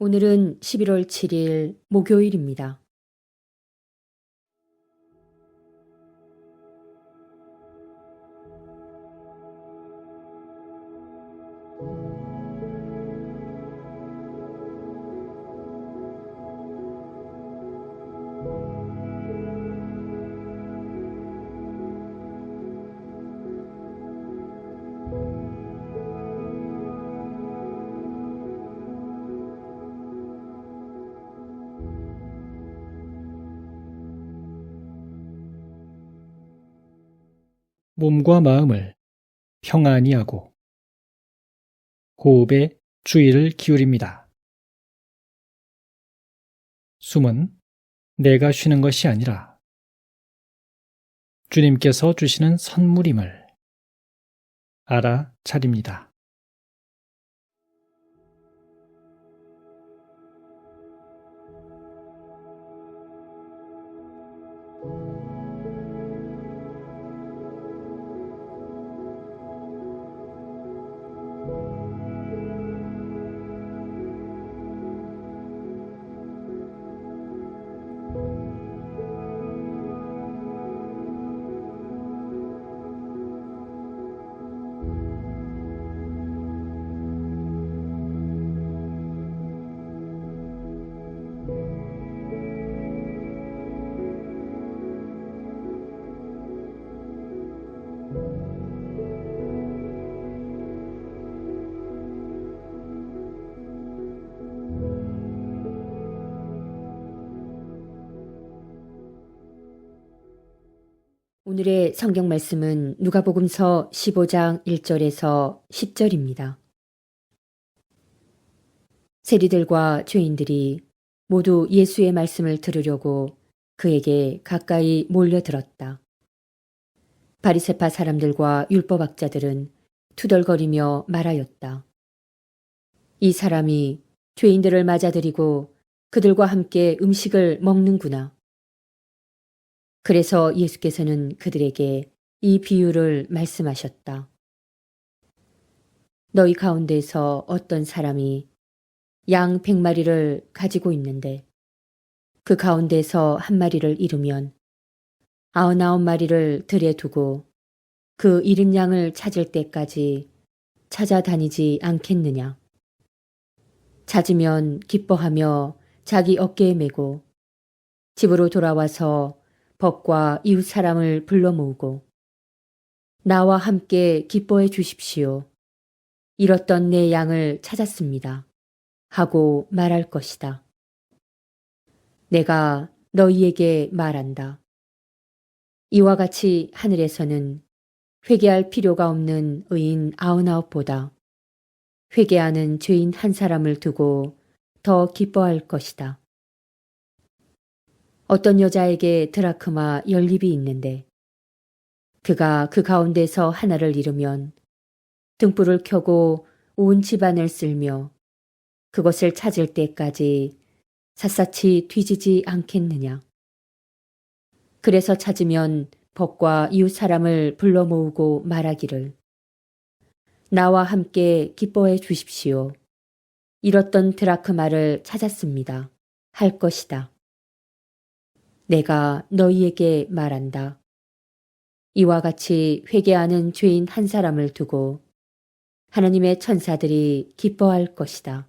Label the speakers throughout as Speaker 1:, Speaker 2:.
Speaker 1: 오늘은 11월 7일 목요일입니다.
Speaker 2: 몸과 마음을 평안히 하고 호흡에 주의를 기울입니다. 숨은 내가 쉬는 것이 아니라 주님께서 주시는 선물임을 알아차립니다.
Speaker 1: 오늘의 성경 말씀은 누가복음서 15장 1절에서 10절입니다. 세리들과 죄인들이 모두 예수의 말씀을 들으려고 그에게 가까이 몰려들었다. 바리새파 사람들과 율법학자들은 투덜거리며 말하였다. 이 사람이 죄인들을 맞아들이고 그들과 함께 음식을 먹는구나. 그래서 예수께서는 그들에게 이 비유를 말씀하셨다. 너희 가운데서 어떤 사람이 양 100마리를 가지고 있는데 그 가운데서 한 마리를 잃으면 99마리를 들에 두고 그 잃은 양을 찾을 때까지 찾아다니지 않겠느냐. 찾으면 기뻐하며 자기 어깨에 메고 집으로 돌아와서 벗과 이웃 사람을 불러 모으고 나와 함께 기뻐해 주십시오. 잃었던 내 양을 찾았습니다. 하고 말할 것이다. 내가 너희에게 말한다. 이와 같이 하늘에서는 회개할 필요가 없는 의인 99보다 회개하는 죄인 한 사람을 두고 더 기뻐할 것이다. 어떤 여자에게 드라크마 10립이 있는데 그가 그 가운데서 하나를 잃으면 등불을 켜고 온 집안을 쓸며 그것을 찾을 때까지 샅샅이 뒤지지 않겠느냐. 그래서 찾으면 벗과 이웃 사람을 불러 모으고 말하기를 나와 함께 기뻐해 주십시오. 잃었던 드라크마를 찾았습니다. 할 것이다. 내가 너희에게 말한다. 이와 같이 회개하는 죄인 한 사람을 두고 하나님의 천사들이 기뻐할 것이다.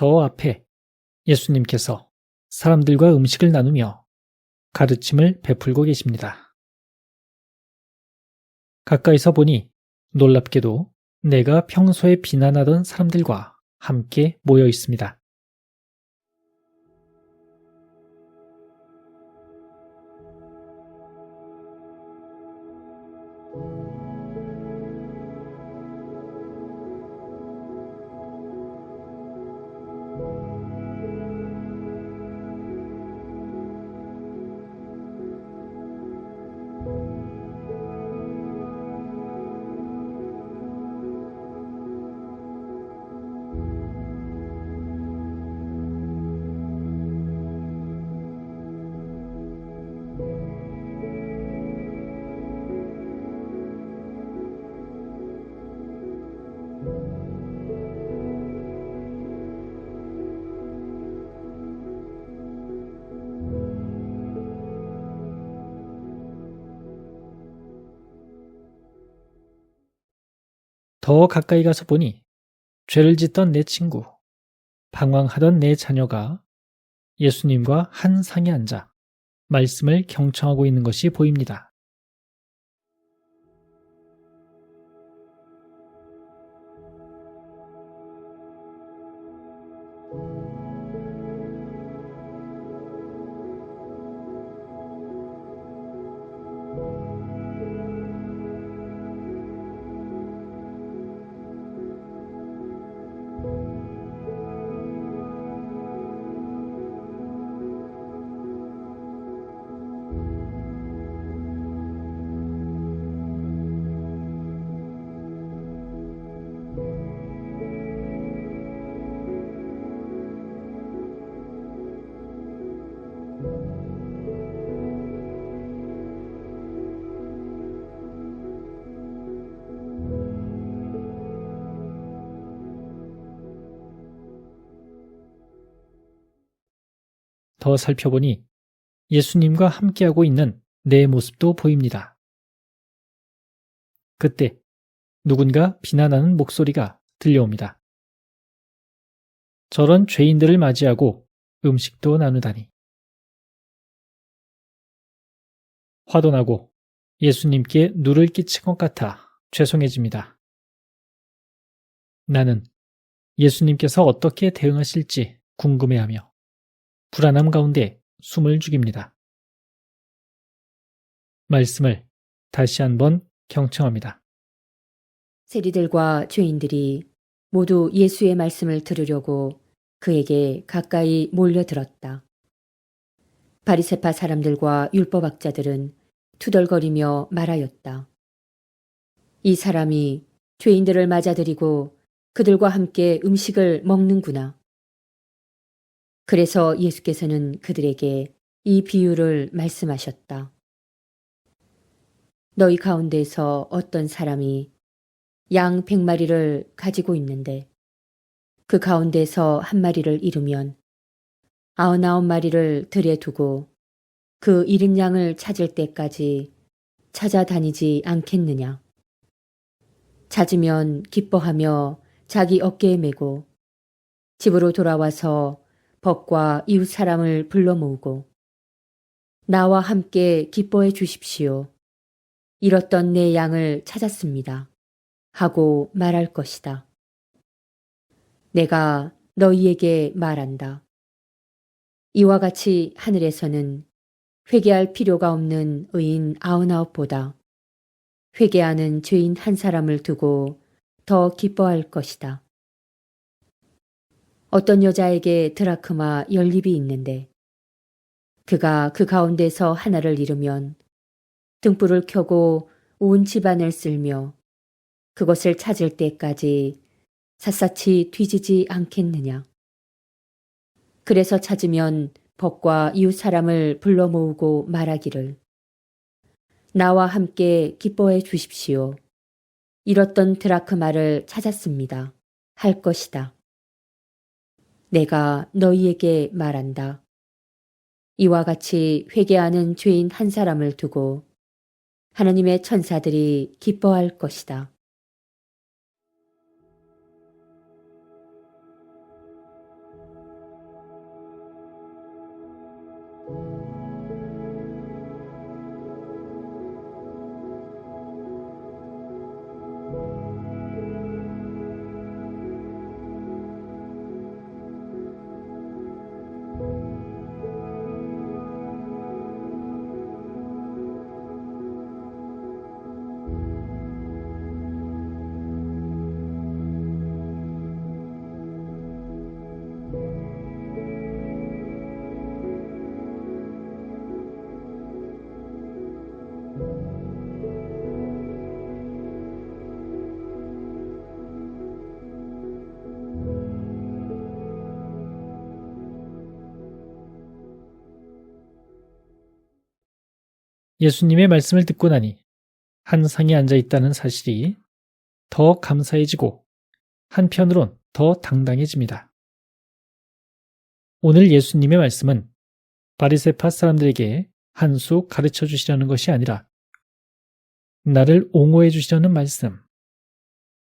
Speaker 2: 저 앞에 예수님께서 사람들과 음식을 나누며 가르침을 베풀고 계십니다. 가까이서 보니 놀랍게도 내가 평소에 비난하던 사람들과 함께 모여 있습니다. 더 가까이 가서 보니 죄를 짓던 내 친구, 방황하던 내 자녀가 예수님과 한 상에 앉아 말씀을 경청하고 있는 것이 보입니다. 더 살펴보니 예수님과 함께하고 있는 내 모습도 보입니다. 그때 누군가 비난하는 목소리가 들려옵니다. 저런 죄인들을 맞이하고 음식도 나누다니. 화도 나고 예수님께 누를 끼친 것 같아 죄송해집니다. 나는 예수님께서 어떻게 대응하실지 궁금해하며 불안함 가운데 숨을 죽입니다. 말씀을 다시 한번 경청합니다.
Speaker 1: 세리들과 죄인들이 모두 예수의 말씀을 들으려고 그에게 가까이 몰려들었다. 바리새파 사람들과 율법학자들은 투덜거리며 말하였다. 이 사람이 죄인들을 맞아들이고 그들과 함께 음식을 먹는구나. 그래서 예수께서는 그들에게 이 비유를 말씀하셨다. 너희 가운데서 어떤 사람이 양 100마리를 가지고 있는데 그 가운데서 한 마리를 잃으면 99마리를 들에 두고 그 잃은 양을 찾을 때까지 찾아다니지 않겠느냐. 찾으면 기뻐하며 자기 어깨에 메고 집으로 돌아와서 벗과 이웃 사람을 불러 모으고 나와 함께 기뻐해 주십시오. 잃었던 내 양을 찾았습니다. 하고 말할 것이다. 내가 너희에게 말한다. 이와 같이 하늘에서는 회개할 필요가 없는 의인 99보다 회개하는 죄인 한 사람을 두고 더 기뻐할 것이다. 어떤 여자에게 드라크마 10립이 있는데 그가 그 가운데서 하나를 잃으면 등불을 켜고 온 집안을 쓸며 그것을 찾을 때까지 샅샅이 뒤지지 않겠느냐. 그래서 찾으면 벗과 이웃 사람을 불러 모으고 말하기를 나와 함께 기뻐해 주십시오. 잃었던 드라크마를 찾았습니다. 할 것이다. 내가 너희에게 말한다. 이와 같이 회개하는 죄인 한 사람을 두고 하나님의 천사들이 기뻐할 것이다.
Speaker 2: 예수님의 말씀을 듣고 나니 한 상에 앉아 있다는 사실이 더 감사해지고 한편으론 더 당당해집니다. 오늘 예수님의 말씀은 바리새파 사람들에게 한 수 가르쳐 주시려는 것이 아니라 나를 옹호해 주시려는 말씀,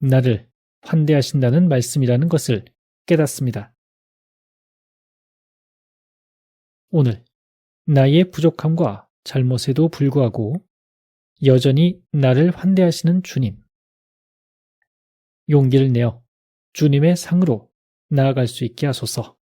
Speaker 2: 나를 환대하신다는 말씀이라는 것을 깨닫습니다. 오늘 나의 부족함과 잘못에도 불구하고 여전히 나를 환대하시는 주님, 용기를 내어 주님의 상으로 나아갈 수 있게 하소서.